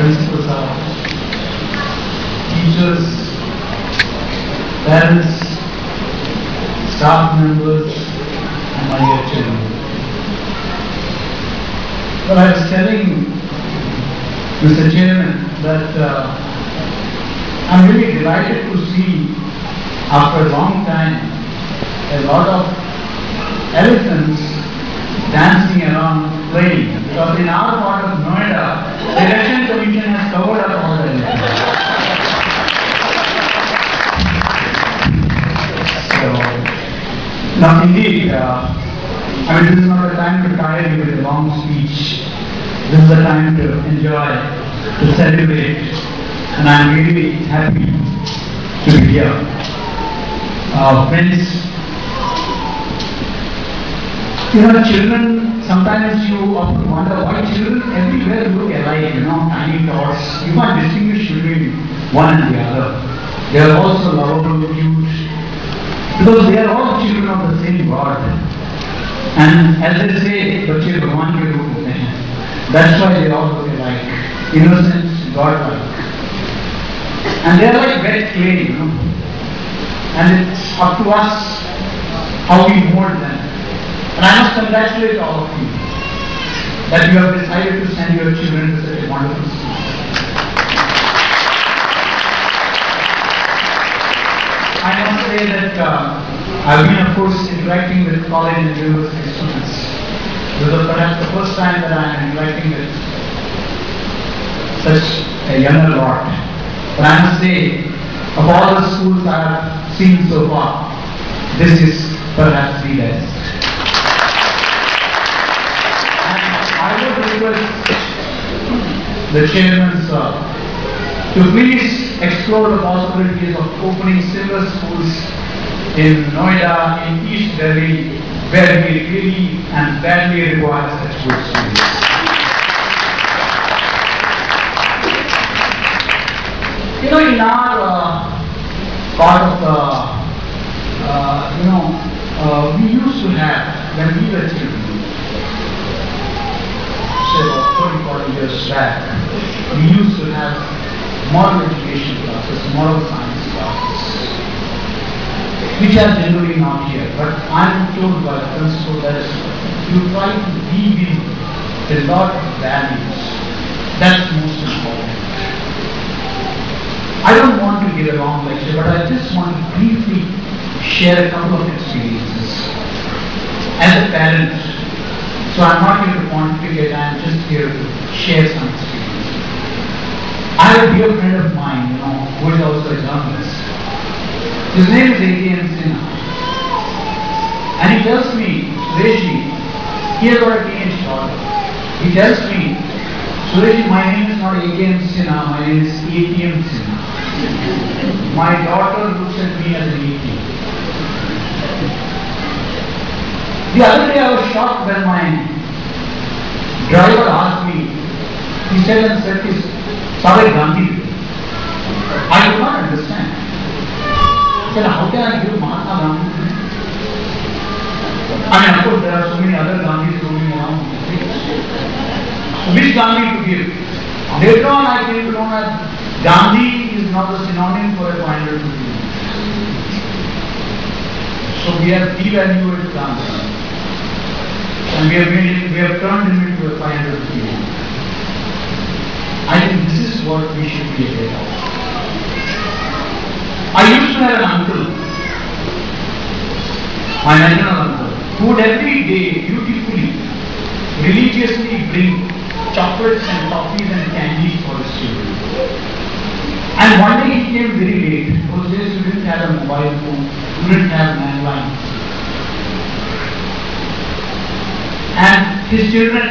principals are, teachers, parents, staff members, and my dear children. Well, I was telling Mr. Chairman that I'm really delighted to see after a long time a lot of elephants dancing around playing, because in our part of Noida, the election commission has covered up all the elephants. So, now indeed, I mean, this is not a time to tire you with a long speech. This is a time to enjoy, to celebrate, and I'm really happy to be here. Friends, you know, children, sometimes you often wonder why children everywhere look alike, you know, tiny tots. You can't distinguish between one and the other. They are also lovable, cute, because they are all children of the same God. And as they say, "Bache Bhagwan ke roop hote hain." That's why they all look alike, innocent, God-like. And they are like wet clay, you know. And it's up to us how we mold them. And I must congratulate all of you that you have decided to send your children to such a wonderful school. I must say that I've been, of course, interacting with college and university students. This is perhaps the first time that I am interacting with such a younger lot. But I must say, of all the schools I have seen so far, this is perhaps the best. I would request the chairman, sir, to please explore the possibilities of opening similar schools in Noida, in East Delhi, where we really and badly require such good schools. You know, in our part of the, we used to have, when we were children, say about 30, 40 years back, we used to have moral education classes, moral science classes, which are generally not here. But I am told by the principal that you try to weave in a lot of values. That's most important. I don't want to give a long lecture, but I just want to briefly share a couple of experiences. As a parent, so I'm not here to pontificate, I'm just here to share some experience. I have a dear friend of mine, who is also a journalist. His name is A.K.M. Sinha. And he tells me, Suresh, he has got a teenage daughter. He tells me, Suresh, my name is not A.K.M. Sinha, my name is A.T.M. Sinha. My daughter looks at me as an ATM. The other day I was shocked when my driver asked me, he said and said, Sare Gandhi. I could not understand. I said, how can I give Mahatma Gandhi? I mean, of course, there are so many other Gandhis roaming around. Which Gandhi to give? Later on, I came to know that Gandhi is not a synonym for a 500 rupee. So we have devalued Gandhi. And we have turned him into a 500 rupee. I think this is what we should be aware of. I used to have an uncle, my maternal uncle, who would every day beautifully, religiously bring chocolates and toffees and candies for his children. And one day he came very late. Those days we didn't have a mobile phone, we didn't have landline. And his children,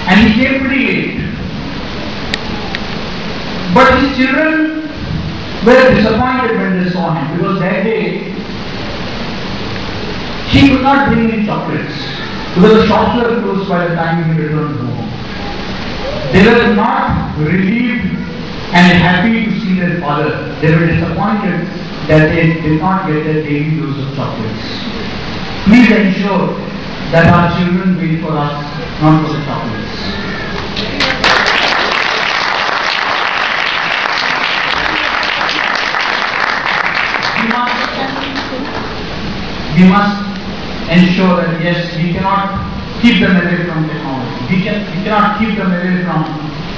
and he came pretty late. But his children were disappointed when they saw him, because that day he could not bring any chocolates, because the shops were closed by the time he returned home. They were not relieved and happy to see their father. They were disappointed that they did not get their daily dose of chocolates. Please ensure that our children wait for us, not for the chocolates. we must ensure that yes, we cannot keep them away from technology. We cannot keep them away from,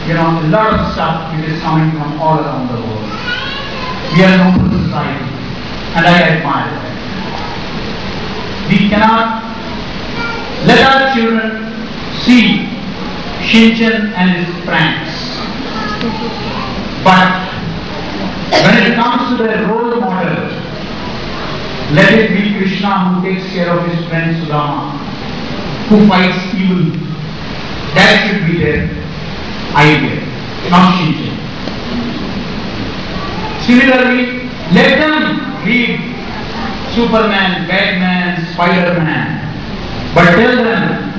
a lot of stuff which is coming from all around the world. We are an open society, and I admire that. We cannot let our children see Shinchan and his pranks. But when it comes to their role model, let it be Krishna who takes care of his friend Sudama, who fights evil. That should be their idea, not Shinchan. Similarly, let them read Superman, Batman, Spider-Man, but tell them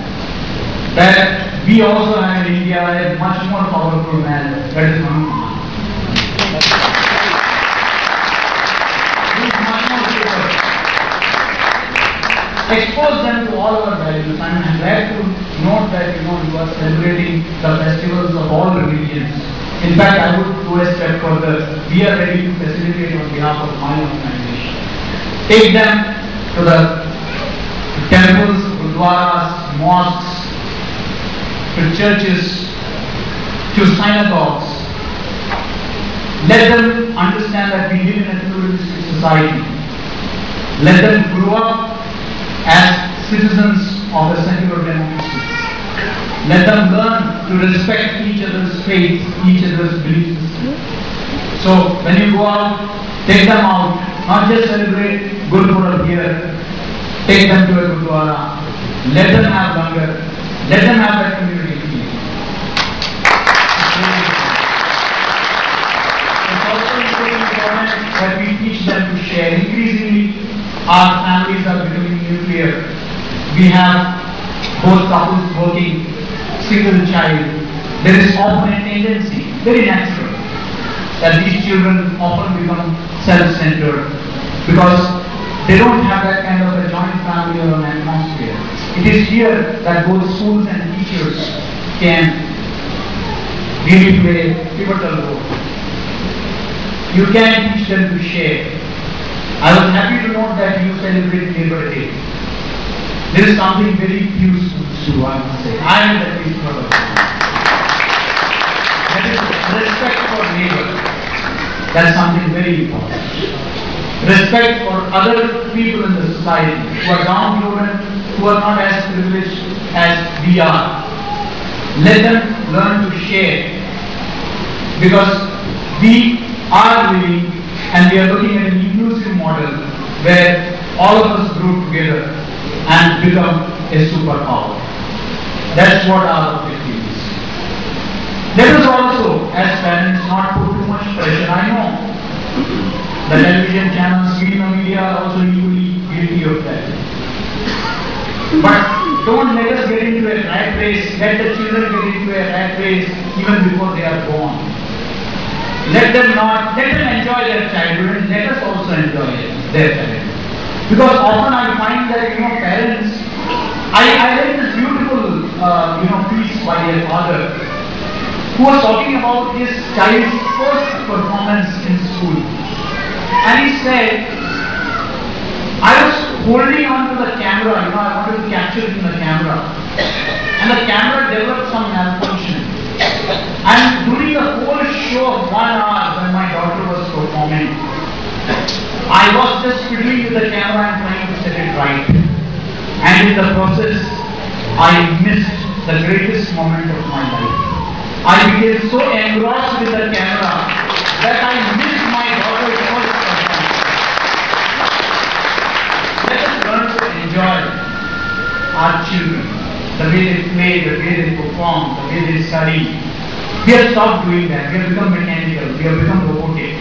that we also have in India a much more powerful man, that is Hanuman. He is much more safer. Expose them to all our values. I am glad to note that you are celebrating the festivals of all religions. In fact, I would go a step further. We are ready to facilitate on behalf of my organization. Take them to the temples, gurdwaras, mosques, to churches, to synagogues. Let them understand that we live in a pluralistic society. Let them grow up as citizens of a secular democracy. Let them learn to respect each other's faith, each other's belief system. So when you go out, take them out, not just celebrate Gurpurab here, take them to a Gurdwara, let them have langar, let them have that community feeling. It's also very important that we teach them to share. Increasingly, our families are becoming nuclear. We have both couples working, single child. There is often a tendency, very natural, that these children often become self-centered because they don't have that kind of a joint family or an atmosphere. It is here that both schools and teachers can really play a pivotal role. You can teach them to share. I was happy to note that you celebrate Labor Day. There is something very few schools do, I must say. I am at least proud of that. That is respect for neighbor. That's something very important. Respect for other people in the society who are downtrodden, who are not as privileged as we are. Let them learn to share, because we are living and we are looking at an inclusive model where all of us group together and become a superpower. That's what our objective is. Let us also, as parents, not put too much pressure. I know the television channels, media are also equally guilty of that. But don't let us get into a rat race. Let the children get into a rat race even before they are born. Let them enjoy their childhood, and let us also enjoy their childhood. Because often I find that parents, I read this beautiful piece by a father who was talking about his child's first performance in school. And he said, I was holding on to the camera, I wanted to capture it in the camera. And the camera developed some malfunction. And during the whole show of 1 hour when my daughter was performing, I was just fiddling with the camera and trying to set it right. And in the process, I missed the greatest moment of my life. I became so engrossed with the camera that I missed my daughter's first performance. Let us learn to enjoy our children, the way they play, the way they perform, the way they study. We have stopped doing that. We have become mechanical. We have become robotic.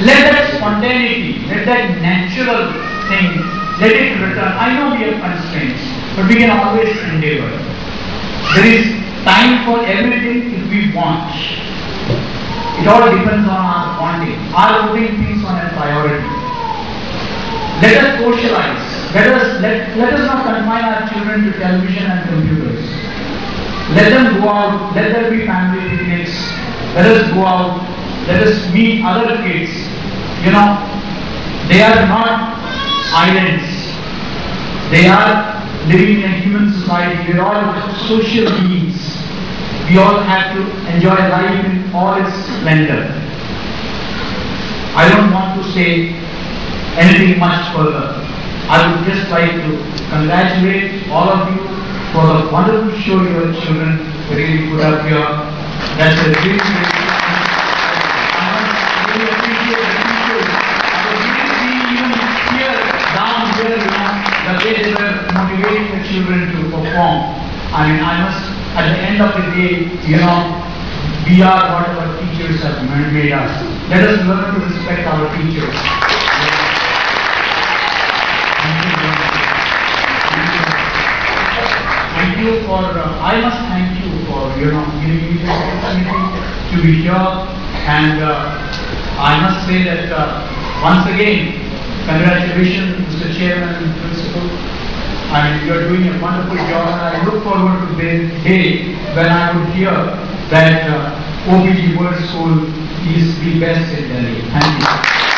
Let that spontaneity, let that natural thing, let it return. I know we have constraints, but we can always endeavor. There is time for everything if we want. It all depends on our wanting. Our putting things on a priority. Let us socialize. Let us not confine our children to television and computers. Let them go out. Let there be family picnics. Let us go out. Let us meet other kids. They are not islands. They are living in a human society. We are all social beings. We all have to enjoy life in all its splendor. I don't want to say anything much further. I would just like to congratulate all of you for the wonderful show your children really put up here. That's a really great. I must really appreciate the teachers. I was really seeing even here, down here, the way they were motivating the children to perform. I mean, I must, at the end of the day, we are what our teachers have made us. Let us learn to respect our teachers. Thank you for, I must thank you for, giving me this opportunity to be here. And I must say that once again, congratulations, Mr. Chairman and Principal. I mean, you are doing a wonderful job, and I look forward to the day when I would hear that OBG World School is the best in Delhi. Thank you.